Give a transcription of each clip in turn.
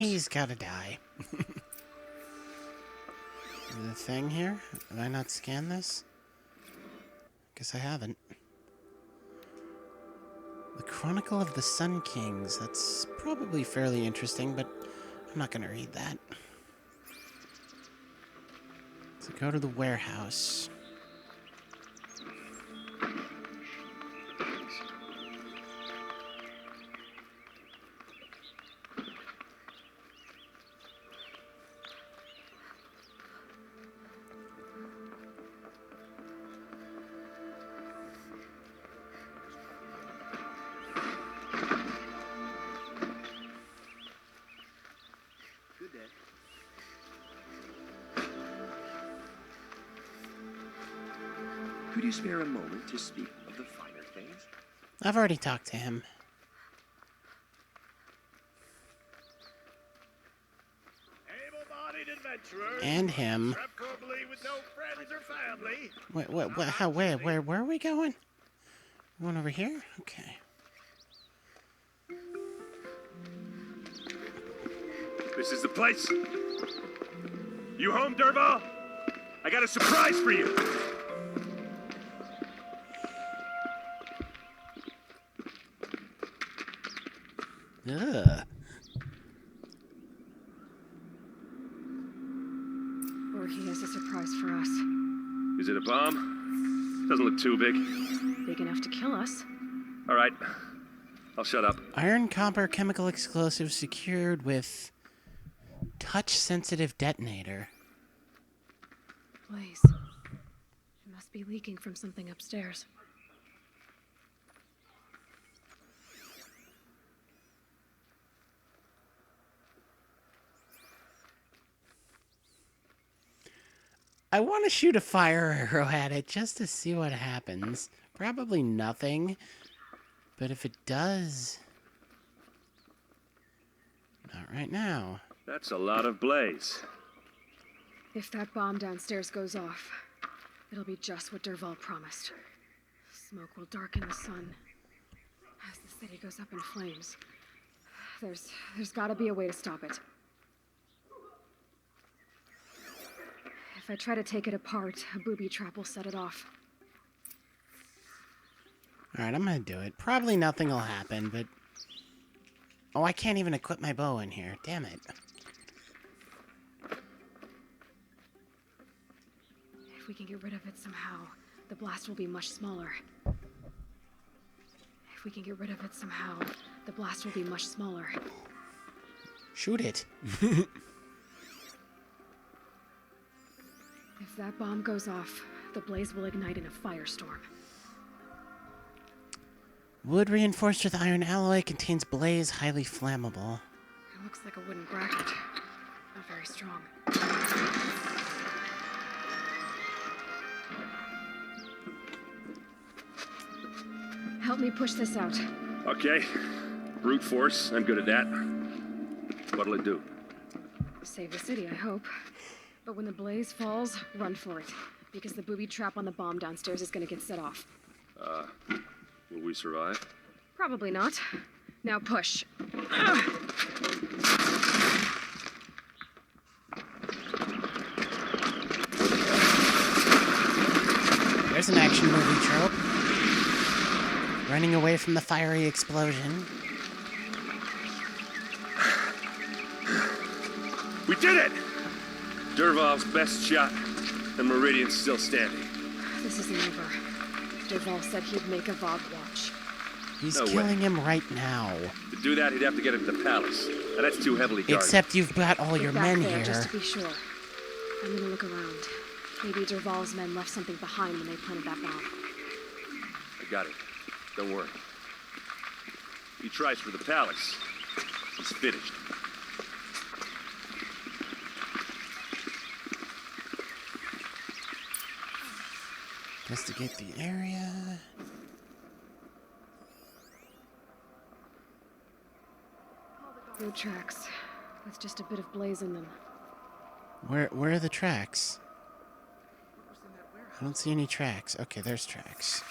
He's gotta die. Is there a thing here? Have I not scanned this? Guess I haven't. The Chronicle of the Sun Kings. That's probably fairly interesting, but I'm not gonna read that. So go to the warehouse. Could you spare a moment to speak of the finer things? I've already talked to him. Able-bodied adventurers. And him. Preferably with no friends or family. Where are we going? We're going over here? Okay. This is the place. You home, Derval? I got a surprise for you. Ugh. Or he has a surprise for us. Is it a bomb? Doesn't look too big. Big enough to kill us. All right. I'll shut up. Iron copper chemical explosive secured with touch-sensitive detonator. Blaze. It must be leaking from something upstairs. I want to shoot a fire arrow at it just to see what happens. Probably nothing. But if it does... Not right now. That's a lot of blaze. If that bomb downstairs goes off, it'll be just what Derval promised. Smoke will darken the sun as the city goes up in flames. There's gotta be a way to stop it. If I try to take it apart, a booby trap will set it off. Alright, I'm gonna do it. Probably nothing will happen, but... Oh, I can't even equip my bow in here. Damn it. If we can get rid of it somehow, the blast will be much smaller. If we can get rid of it somehow, the blast will be much smaller. Shoot it. If that bomb goes off, the blaze will ignite in a firestorm. Wood reinforced with iron alloy contains blaze, highly flammable. It looks like a wooden bracket. Not very strong. Help me push this out. Okay. Brute force. I'm good at that. What'll it do? Save the city, I hope. But when the blaze falls, run for it. Because the booby trap on the bomb downstairs is gonna get set off. Will we survive? Probably not. Now push. There's an action movie trope. Running away from the fiery explosion. We did it! Derval's best shot. The Meridian's still standing. This isn't over. Derval said he'd make a Vogue watch. He's No way. killing him right now. To do that, he'd have to get into the palace. And that's too heavily guarded. Except you've got all Get your back men there, here. just to be sure. I'm gonna look around. Maybe Derval's men left something behind when they planted that bomb. I got it. Don't worry. He tries for the palace. He's finished. Investigate the area. Road tracks, with just a bit of blaze in them. Where are the tracks? I don't see any tracks. Okay, there's tracks.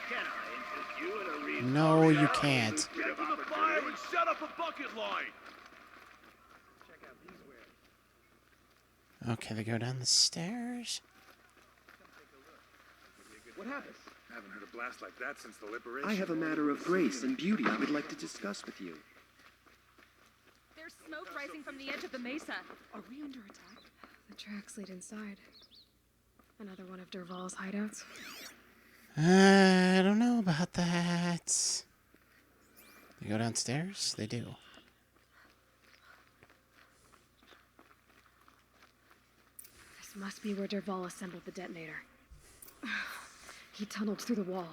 Can I interest you in a reason? No, you can't. Get to the fire! and set up a bucket line! Okay, they go down the stairs. What happened? I haven't heard a blast like that since the liberation. I have a matter of grace and beauty I would like to discuss with you. There's smoke rising from the edge of the mesa. Are we under attack? The tracks lead inside. Another one of Derval's hideouts. I don't know about that. They go downstairs? They do. This must be where Derval assembled the detonator. He tunneled through the wall.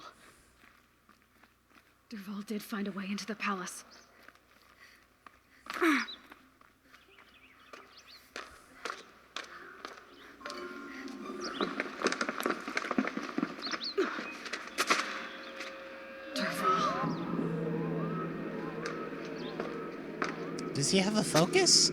Derval did find a way into the palace. Derval. Does he have a focus?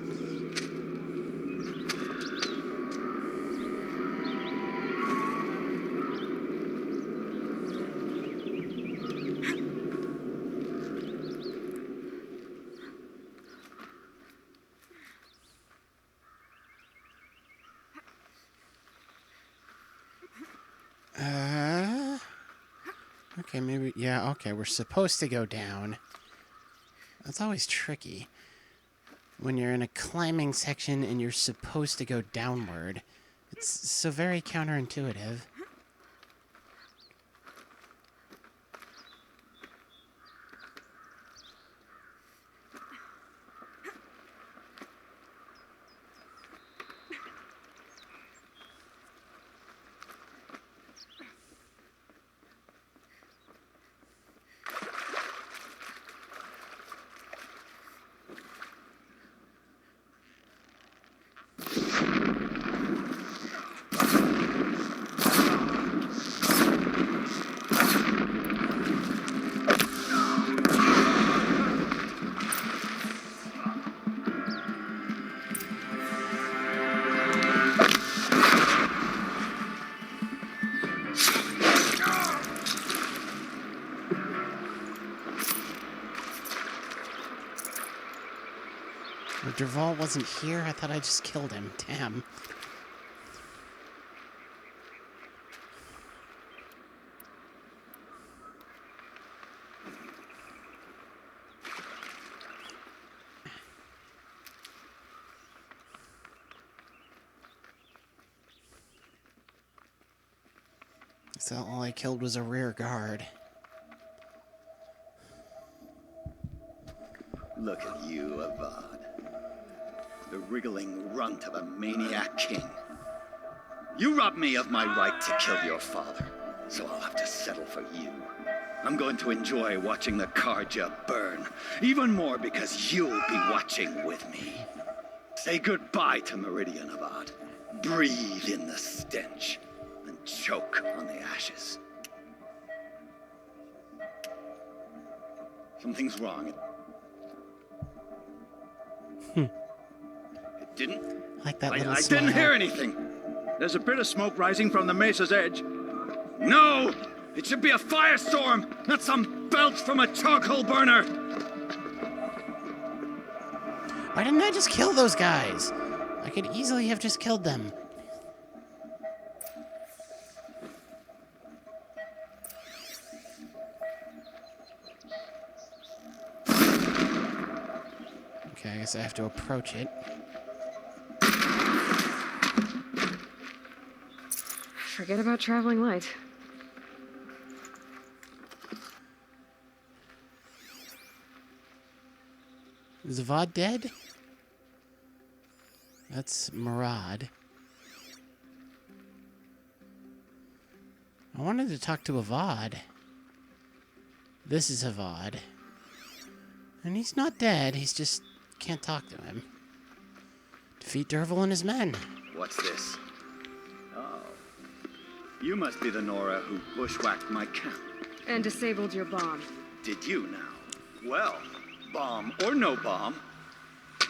Okay, maybe, yeah, okay, we're supposed to go down. That's always tricky. When you're in a climbing section and you're supposed to go downward. It's so very counterintuitive. Derval wasn't here? I thought I just killed him. Damn. So all I killed was a rear guard. Look at you, Avad. The wriggling runt of a maniac king. You robbed me of my right to kill your father, so I'll have to settle for you. I'm going to enjoy watching the Karja burn, even more because you'll be watching with me. Say goodbye to Meridian, Avad. Breathe in the stench, and choke on the ashes. Something's wrong. It didn't. Like that little I smile. didn't hear anything. There's a bit of smoke rising from the mesa's edge. No! It should be a firestorm, not some belch from a charcoal burner! Why didn't I just kill those guys? I could easily have just killed them. Okay, I guess I have to approach it. Forget about traveling light. Is Avad dead? That's Murad. I wanted to talk to Avad. This is Avad. And he's not dead, he's just can't talk to him. Defeat Derval and his men. What's this? Oh. You must be the Nora who bushwhacked my camp. And disabled your bomb. Did you now? Well, bomb or no bomb,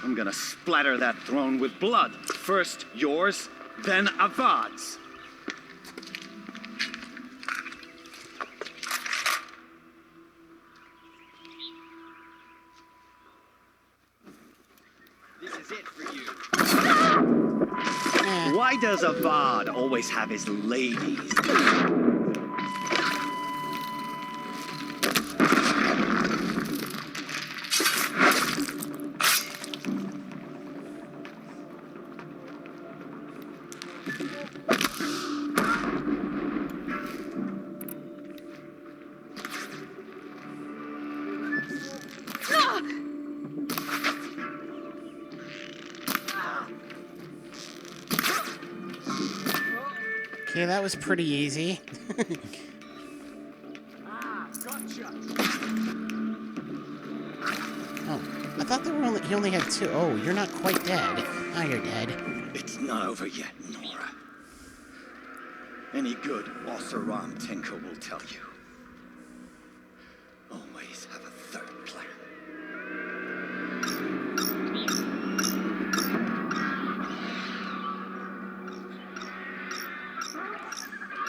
I'm gonna splatter that throne with blood. First yours, then Avad's. is it for you? Eh. Why does Avad always have his ladies? Okay, that was pretty easy. Oh, I thought he only had 2. Oh, you're not quite dead. Now you're dead. It's not over yet, Nora. Any good Ossaram Tinker will tell you. Always have a third plan.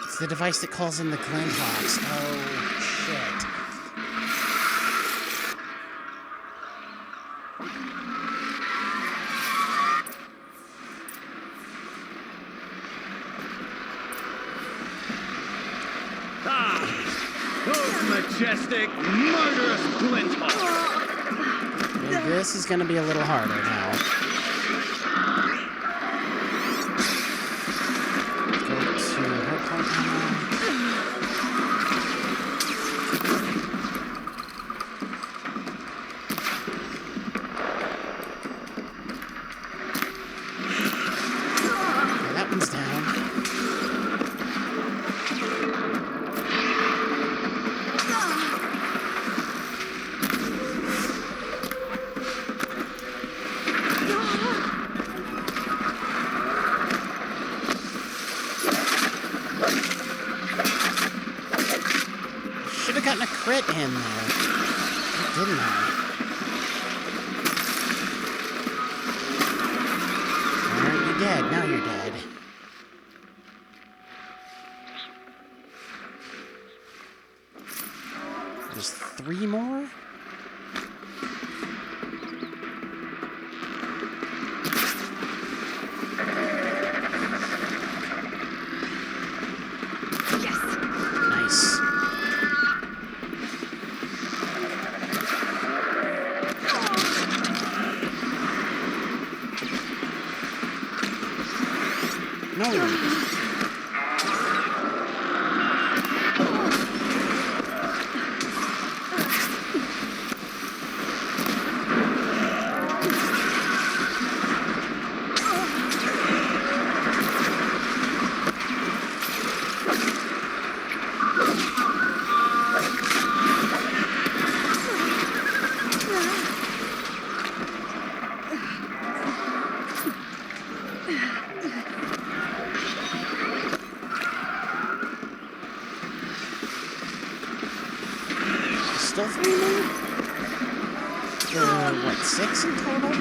It's the device that calls in the Glenhawks. Oh, shit. Those majestic, murderous Glinthawks! This is gonna be a little harder now. Go to hard point ammo. Okay, that one's down. Should have gotten a crit in there, didn't I? Alright, you're dead. Now you're dead. There's 3 more? Nice. No. Still 3 more? What, 6 in total?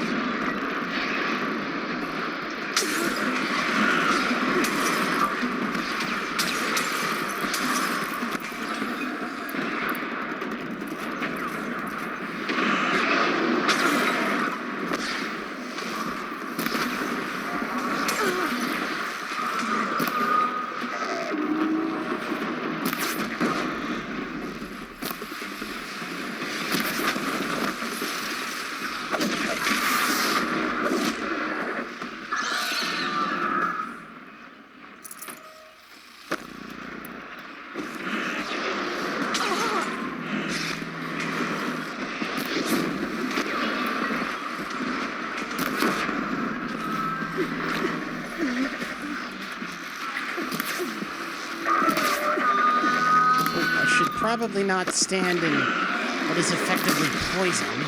Probably not stand in what is effectively poison.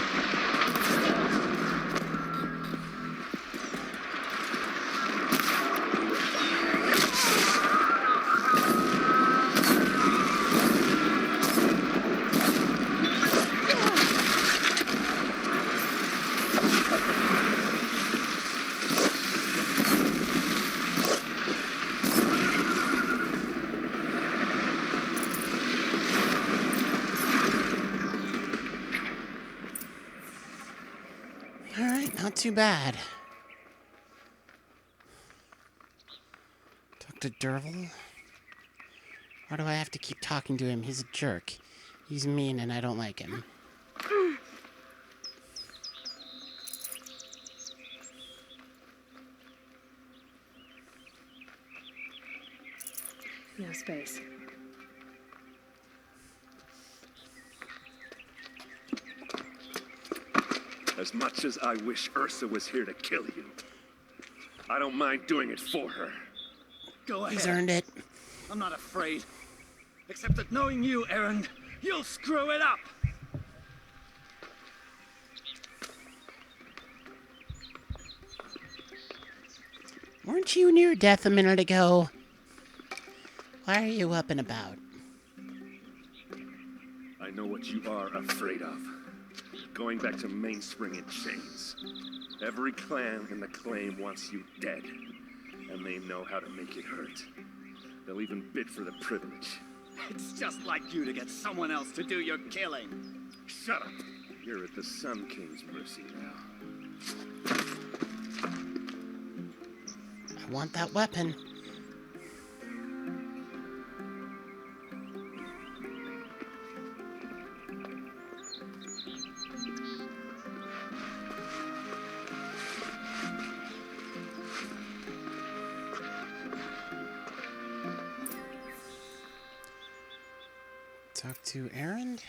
Alright, not too bad. talk to Derval? Why do I have to keep talking to him? He's a jerk. He's mean and I don't like him. No space. As much as I wish Ursa was here to kill you, I don't mind doing it for her. Go ahead. He's earned it. I'm not afraid. Except that knowing you, Aaron, you'll screw it up. Weren't you near death a minute ago? Why are you up and about? I know what you are afraid of. Going back to Mainspring in chains. Every clan in the claim wants you dead, and they know how to make it hurt. They'll even bid for the privilege. It's just like you to get someone else to do your killing. Shut up! You're at the Sun King's mercy now. I want that weapon. Talk to Aaron?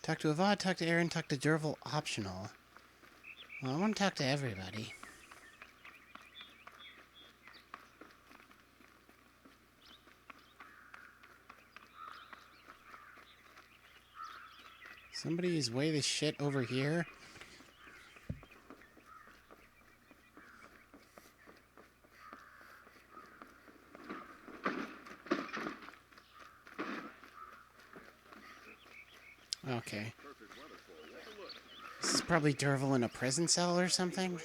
Talk to Avad, talk to Aaron, talk to Derval, optional. Well, I want to talk to everybody. Somebody is way this shit over here. Okay. This is probably Derval in a prison cell or something.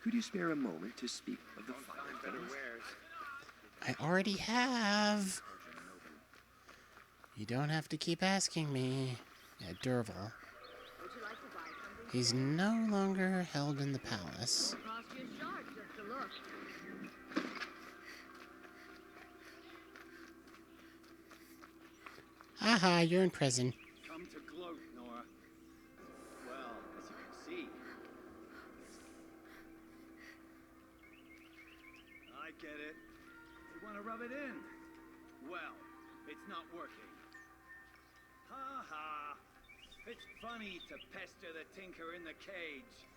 Could you spare a moment to speak of the fine fellows? I already have. You don't have to keep asking me. Yeah, Derval. He's no longer held in the palace. Haha, you're in prison. Come to gloat, Nora. Well, as you can see. I get it. You want to rub it in? Well, it's not working. Ha ha. It's funny to pester the tinker in the cage.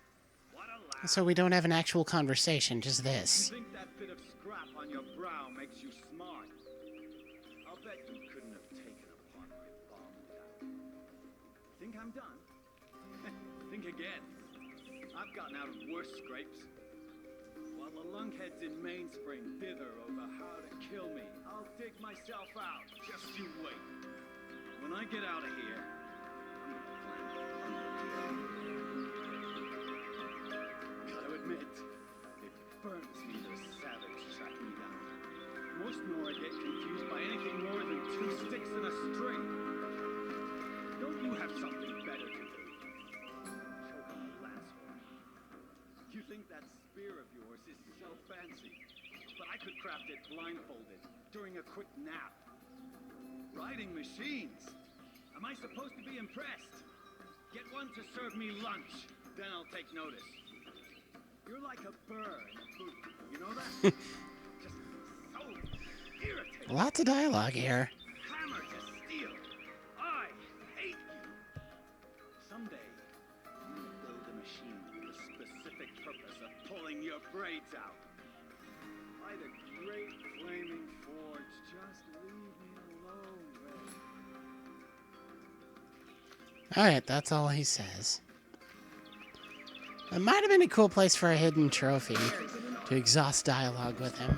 What a laugh. So we don't have an actual conversation, just You this. think that bit of scrap on your brow makes you smart? I'll bet you couldn't have taken apart my bomb without. Think I'm done? Think again. I've gotten out of worse scrapes. While the lunkheads in Mainspring dither over how to kill me, I'll dig myself out. Just you wait. When I get out of here, I'm gonna plan to Gotta admit, it burns me the savage track me down. Most Nora get confused by anything more than two sticks and a string. Don't you have something better to do? Choke on a lance horn. You think that spear of yours is so fancy, but I could craft it blindfolded during a quick nap. Riding machines. Am I supposed to be impressed? Get one to serve me lunch, then I'll take notice. You're like a bird in a booth, you know that? Just so irritating. Lots of dialogue here. Hammer to steel. I hate you. Someday, I'm gonna build a machine with the specific purpose of pulling your braids out. By the great flaming forge, just leave me alone, Ray. Alright, that's all he says. It might have been a cool place for a hidden trophy to exhaust dialogue with him.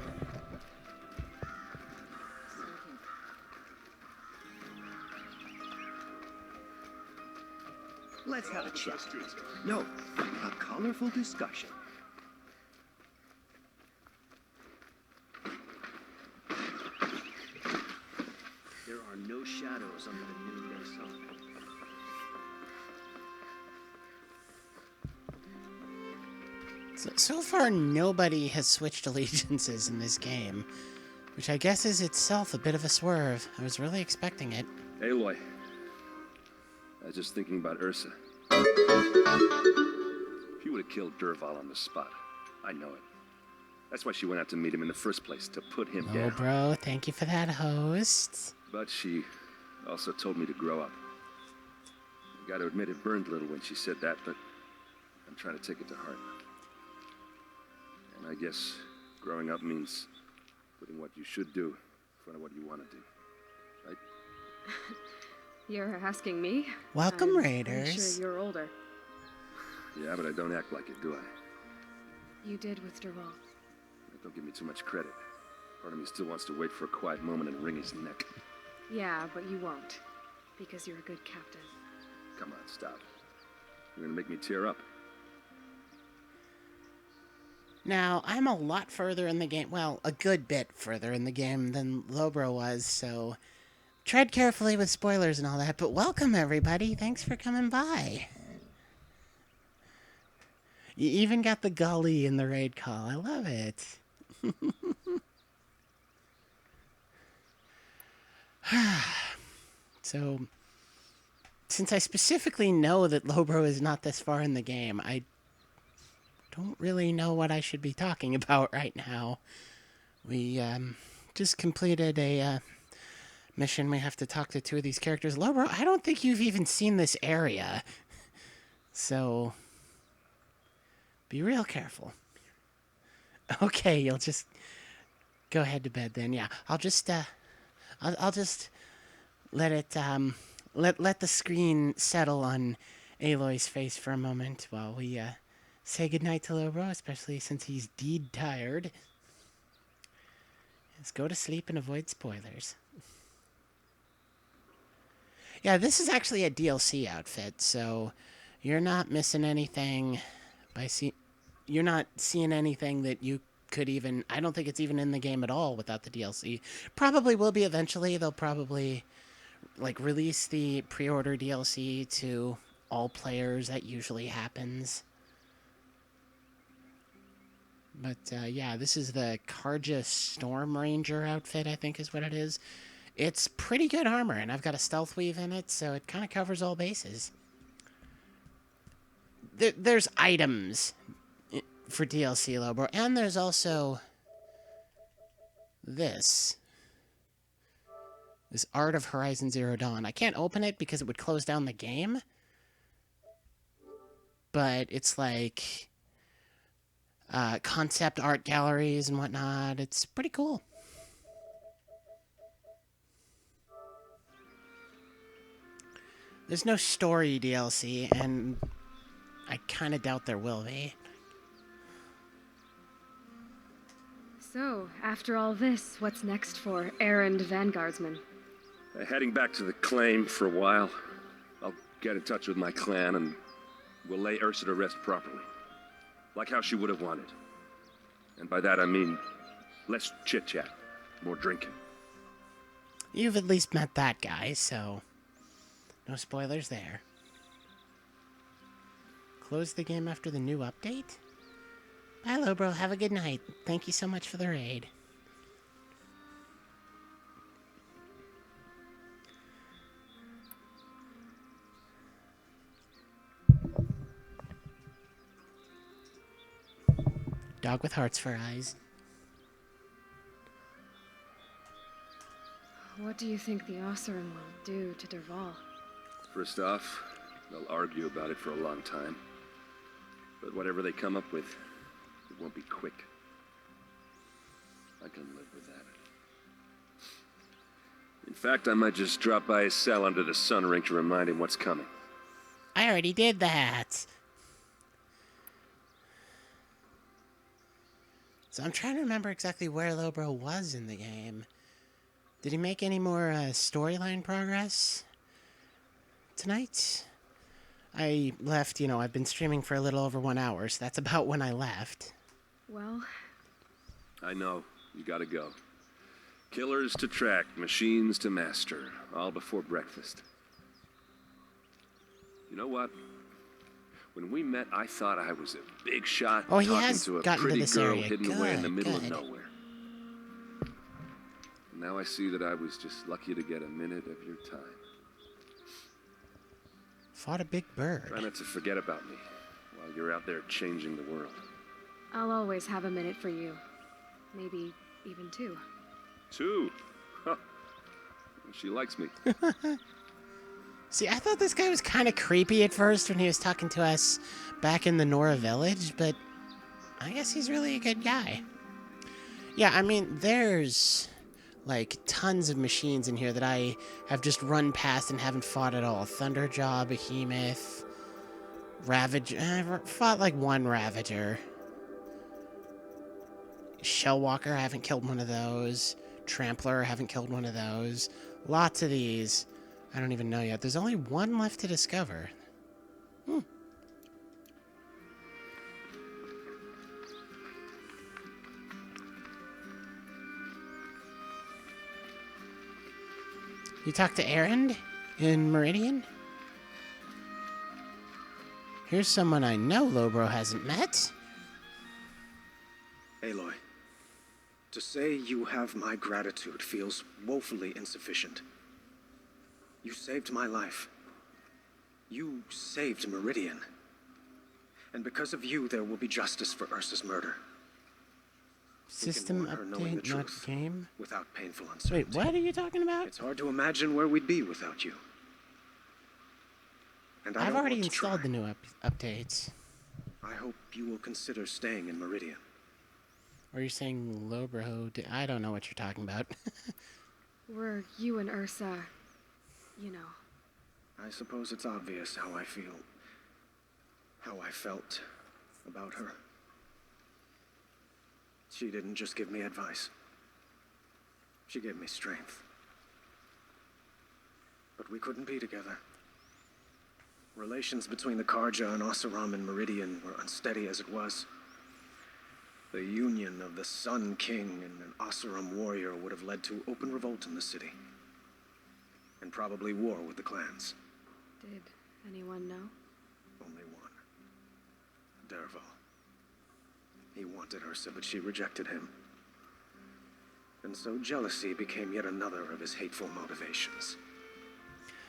Let's have a chat. No, a colorful discussion. There are no shadows under the noonday sun. So far, nobody has switched allegiances in this game, which I guess is itself a bit of a swerve. I was really expecting it. Aloy. I was just thinking about Ursa. She would have killed Dervahl on the spot. I know it. That's why she went out to meet him in the first place, to put him Oh, down. bro, thank you for that, host. But she also told me to grow up. I gotta admit it burned a little when she said that, but I'm trying to take it to heart. And I guess growing up means putting what you should do in front of what you want to do. Right? You're asking me? Welcome, I'm Raiders. pretty sure you're older. Yeah, but I don't act like it, do I? You did with Dervahl. Don't give me too much credit. Part of me still wants to wait for a quiet moment and wring his neck. Yeah, but you won't. Because you're a good captain. Come on, stop. You're gonna make me tear up. Now, I'm a lot further in the game, well, a good bit further in the game than Lobro was, so tread carefully with spoilers and all that, but welcome everybody, thanks for coming by. You even got the gully in the raid call, I love it. So, since I specifically know that Lobro is not this far in the game, I don't really know what I should be talking about right now. We just completed a mission. We have to talk to two of these characters. Lobro, I don't think you've even seen this area. So, be real careful. Okay, you'll just go ahead to bed then. Yeah, I'll just let it let the screen settle on Aloy's face for a moment while we say goodnight to Lobro, especially since he's deed tired. Let's go to sleep and avoid spoilers. Yeah, this is actually a DLC outfit, so you're not missing anything you're not seeing anything that you could even... I don't think it's even in the game at all without the DLC. Probably will be eventually. They'll probably release the pre-order DLC to all players. That usually happens. But yeah, this is the Karja Storm Ranger outfit, I think is what it is. It's pretty good armor, and I've got a stealth weave in it, so it kind of covers all bases. There's items for DLC, Lobro, and there's also this Art of Horizon Zero Dawn. I can't open it because it would close down the game, but it's like concept art galleries and whatnot. It's pretty cool. There's no story DLC, and I kind of doubt there will be. So, after all this, what's next for errand vanguardsman? Heading back to the claim for a while. I'll get in touch with my clan and we'll lay Ursa to rest properly. Like how she would have wanted. And by that I mean less chit-chat, more drinking. You've at least met that guy, so no spoilers there. Close the game after the new update? Bye, Lobro. Have a good night. Thank you so much for the raid. Dog with hearts for eyes. What do you think the Oseram will do to Dervahl? First off, they'll argue about it for a long time. But whatever they come up with, it won't be quick. I can live with that. In fact, I might just drop by his cell under the sun ring to remind him what's coming. I already did that. So I'm trying to remember exactly where Lobro was in the game. Did he make any more storyline progress tonight? I left, I've been streaming for a little over 1 hour, so that's about when I left. Well... I know. You gotta go. Killers to track, machines to master, all before breakfast. You know what? When we met, I thought I was a big shot Oh, he talking has to a gotten to pretty this girl area. hidden away in the Good, middle good. of nowhere. Now I see that I was just lucky to get a minute of your time. Fought a big bird. Try not to forget about me while you're out there changing the world. I'll always have a minute for you. Maybe even two. 2? Huh. She likes me. See, I thought this guy was kind of creepy at first when he was talking to us back in the Nora village, but I guess he's really a good guy. Yeah, I mean, there's like tons of machines in here that I have just run past and haven't fought at all. Thunderjaw, Behemoth, Ravager. I fought like one Ravager. Shellwalker, I haven't killed one of those. Trampler, I haven't killed one of those. Lots of these. I don't even know yet. There's only one left to discover. You talked to Aaron in Meridian? Here's someone I know Lobro hasn't met. Aloy, to say you have my gratitude feels woefully insufficient. You saved my life. You saved Meridian. And because of you, there will be justice for Ursa's murder. We can System warn her knowing the update, not truth game. without painful uncertainty. Wait, what are you talking about? It's hard to imagine where we'd be without you. And I I've don't already want to installed try. the new updates. I hope you will consider staying in Meridian. Or you're saying Lobro? I don't know what you're talking about. Were you and Ursa, you know. I suppose it's obvious how I feel. How I felt about her. She didn't just give me advice. She gave me strength. But we couldn't be together. Relations between the Karja and Oseram and Meridian were unsteady as it was. The union of the Sun King and an Oseram warrior would have led to open revolt in the city. And probably war with the clans. Did anyone know? Only one. Derval. He wanted Ursa, but she rejected him. And so jealousy became yet another of his hateful motivations.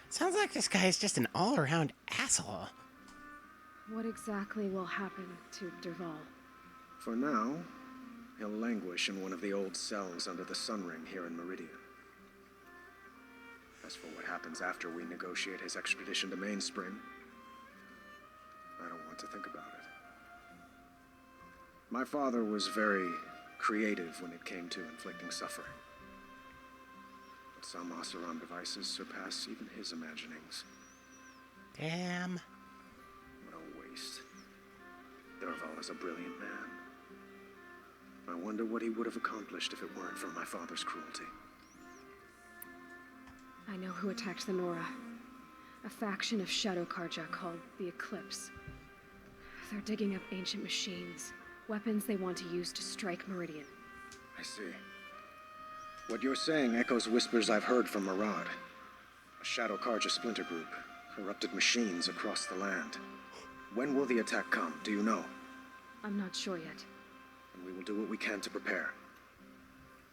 Sounds like this guy is just an all-around asshole. What exactly will happen to Derval? For now, he'll languish in one of the old cells under the Sun Ring here in Meridian. As for what happens after we negotiate his extradition to Mainspring, I don't want to think about it. My father was very creative when it came to inflicting suffering. But some Oseram devices surpass even his imaginings. Damn. What a waste. Derval is a brilliant man. I wonder what he would have accomplished if it weren't for my father's cruelty. I know who attacked the Nora. A faction of Shadow Karja called the Eclipse. They're digging up ancient machines, weapons they want to use to strike Meridian. I see. What you're saying echoes whispers I've heard from Marad. A Shadow Karja splinter group, corrupted machines across the land. When will the attack come, do you know? I'm not sure yet. And we will do what we can to prepare.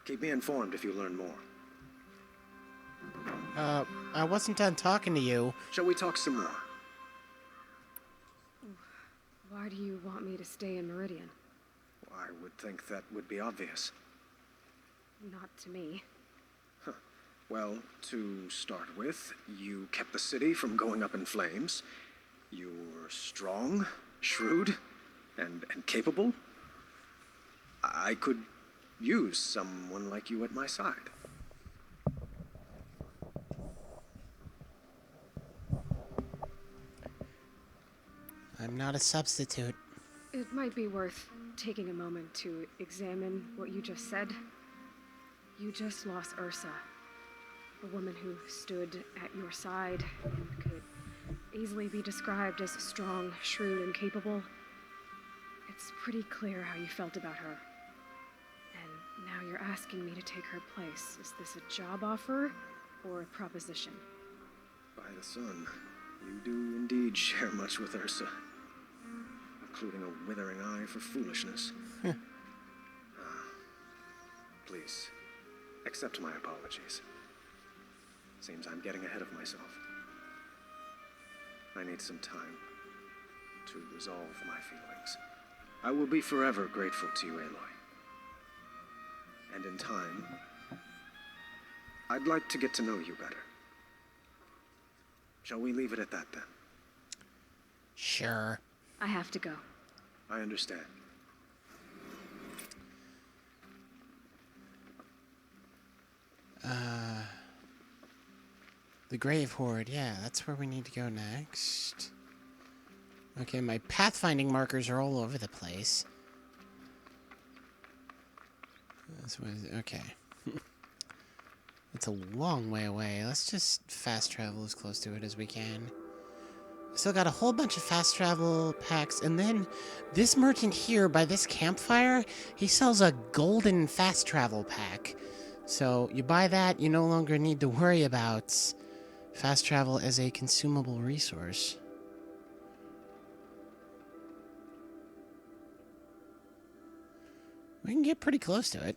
Keep me informed if you learn more. I wasn't done talking to you. Shall we talk some more? Why do you want me to stay in Meridian? I would think that would be obvious. Not to me. Well, to start with, you kept the city from going up in flames. You're strong, shrewd, and capable. I could use someone like you at my side. I'm not a substitute. It might be worth taking a moment to examine what you just said. You just lost Ursa, a woman who stood at your side and could easily be described as strong, shrewd, and capable. It's pretty clear how you felt about her. And now you're asking me to take her place. Is this a job offer or a proposition? By the sun, you do indeed share much with Ursa. including a withering eye for foolishness. Please, accept my apologies. Seems I'm getting ahead of myself. I need some time to resolve my feelings. I will be forever grateful to you, Aloy. And in time, I'd like to get to know you better. Shall we leave it at that then? Sure. I have to go. I understand. The Grave Horde. Yeah, that's where we need to go next. Okay, my pathfinding markers are all over the place. This was okay. It's a long way away. Let's just fast travel as close to it as we can. Still got a whole bunch of fast travel packs, and then this merchant here by this campfire, he sells a golden fast travel pack. So you buy that, you no longer need to worry about fast travel as a consumable resource. We can get pretty close to it.